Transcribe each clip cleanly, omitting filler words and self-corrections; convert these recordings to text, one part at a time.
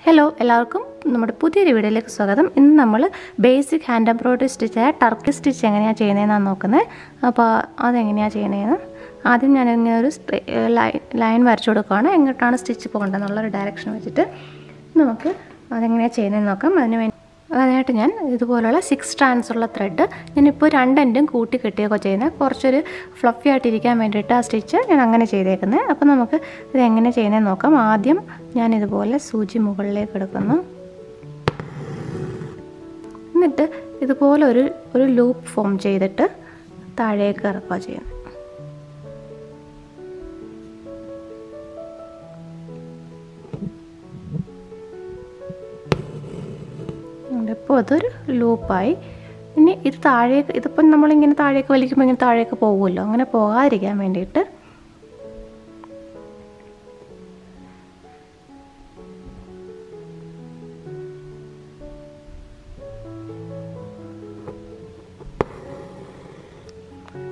Hello എല്ലാവർക്കും നമ്മുടെ പുതിയൊരു വീഡിയോയിലേക്ക് സ്വാഗതം. ഇന്ന് നമ്മൾ ബേസിക് ഹാൻഡ് എംബ്രോയിഡറി സ്റ്റിച്ചായ ടർക്കി സ്റ്റിച്ച് എങ്ങനെയാണ് ചെയ്യുന്നതെന്നാണ് നോക്കുന്നത്. അപ്പോൾ അതെങ്ങനെയാണ് ചെയ്യുന്നതെന്ന് ആദ്യം ഞാൻ ഇങ്ങനെ ഒരു ലൈൻ വരച്ചു കൊടുക്കുകയാണ്. എങ്ങോട്ടാണ് സ്റ്റിച്ച് പോകേണ്ടതെന്നുള്ളൊരു ഡയറക്ഷൻ വെച്ചിട്ട് നമുക്ക് അതെങ്ങനെയാണ് ചെയ്യുന്നതെന്ന് നോക്കാം. അതിനായിട്ട് ഞാൻ ഇതുപോലുള്ള 6 strands ഉള്ള ത്രെഡ് ഞാനിപ്പോൾ 2 എൻഡും കൂട്ടി കെട്ടിയൊക്കെ ചെയ്യുന്നത് കുറച്ചൊരു ഫ്ലഫി ആയിട്ടിരിക്കാൻ വേണ്ടിയിട്ട് ആ സ്റ്റിച്ച് ഞാൻ അങ്ങനെ ചെയ്തേക്കുന്നത്. അപ്പോൾ നമുക്ക് ഇത് എങ്ങനെ ചെയ്യുന്നതെന്ന് നോക്കാം. ആദ്യം ഞാൻ ഇതുപോലെ സൂചി മുകളിലേക്ക് എടുക്കുന്നു. എന്നിട്ട് ഇതുപോലെ ഒരു ലൂപ്പ് ഫോം ചെയ്തിട്ട് താഴേക്ക് ഇറക്കുക ചെയ്യുന്നത്. ഇപ്പോൾ അതൊരു ലൂപ്പായി. ഇനി ഇത് താഴേക്ക് ഇതിപ്പം നമ്മളിങ്ങനെ താഴേക്ക് വലിക്കുമ്പോൾ ഇങ്ങനെ താഴേക്ക് പോകുമല്ലോ, അങ്ങനെ പോകാതിരിക്കാൻ വേണ്ടിയിട്ട്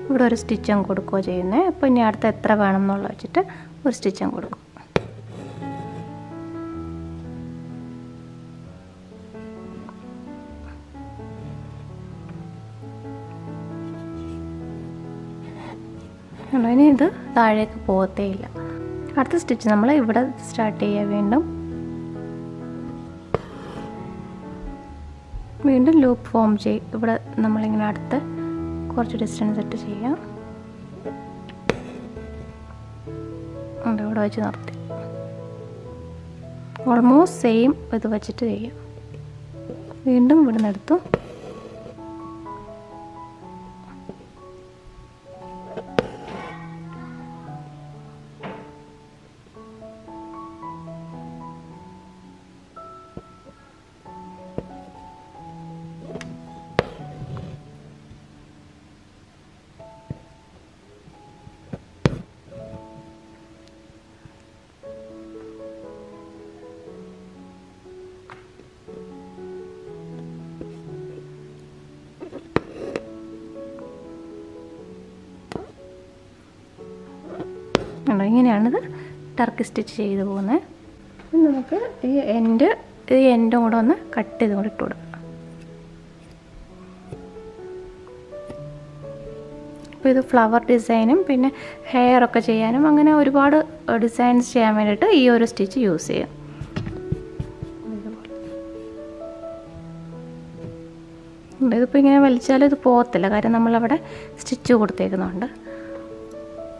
ഇവിടെ ഒരു സ്റ്റിച്ചും കൊടുക്കുകയോ ചെയ്യുന്നത്. അപ്പോൾ ഇനി അടുത്ത് എത്ര വേണം എന്നുള്ള വെച്ചിട്ട് ഒരു സ്റ്റിച്ചും കൊടുക്കും. ഇനി ഇത് താഴേക്ക് പോകത്തേ ഇല്ല. അടുത്ത സ്റ്റിച്ച് നമ്മൾ ഇവിടെ സ്റ്റാർട്ട് ചെയ്യുക. വീണ്ടും ലൂപ്പ് ഫോം ചെയ്യും. ഇവിടെ നമ്മളിങ്ങനെ അടുത്ത് കുറച്ച് ഡിസ്റ്റൻസ് ഇട്ട് ചെയ്യാം. ഇവിടെ വെച്ച് നിർത്തി ഓൾമോസ്റ്റ് സെയിം ഇത് വെച്ചിട്ട് ചെയ്യാം. വീണ്ടും ഇവിടെ നിന്ന് എടുത്തു. ഇങ്ങനെയാണിത് ടർക്കി സ്റ്റിച്ച് ചെയ്ത് പോകുന്നത്. നമുക്ക് ഈ എൻഡും കൂടെ ഒന്ന് കട്ട് ചെയ്ത് കൂടെ ഇട്ട് കൊടുക്കാം. അപ്പോൾ ഇത് ഫ്ലവർ ഡിസൈനും പിന്നെ ഹെയറൊക്കെ ചെയ്യാനും അങ്ങനെ ഒരുപാട് ഡിസൈൻസ് ചെയ്യാൻ വേണ്ടിയിട്ട് ഈ ഒരു സ്റ്റിച്ച് യൂസ് ചെയ്യും. ഇതിപ്പോൾ ഇങ്ങനെ വലിച്ചാലും ഇത് പോകത്തില്ല, കാര്യം നമ്മളവിടെ സ്റ്റിച്ച് കൊടുത്തേക്കുന്നുണ്ട്.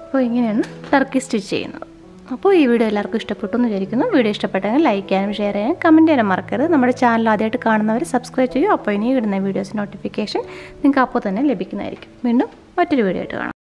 അപ്പോൾ ഇങ്ങനെയാണ് ടർക്കി സ്റ്റിച്ച് ചെയ്യുന്നത്. അപ്പോൾ ഈ വീഡിയോ എല്ലാവർക്കും ഇഷ്ടപ്പെട്ടു എന്ന് വിചാരിക്കുന്നു. വീഡിയോ ഇഷ്ടപ്പെട്ടെങ്കിൽ ലൈക്ക് ചെയ്യാനും ഷെയർ ചെയ്യാനും കമൻറ്റ് ചെയ്യാനും മറക്കരുത്. നമ്മുടെ ചാനൽ ആദ്യമായിട്ട് കാണുന്നവർ സബ്സ്ക്രൈബ് ചെയ്യും. അപ്പോൾ ഇനി ഇടുന്ന വീഡിയോസ് നോട്ടിഫിക്കേഷൻ നിങ്ങൾക്ക് അപ്പോൾ തന്നെ ലഭിക്കുന്നതായിരിക്കും. വീണ്ടും മറ്റൊരു വീഡിയോ ആയിട്ട് കാണാം.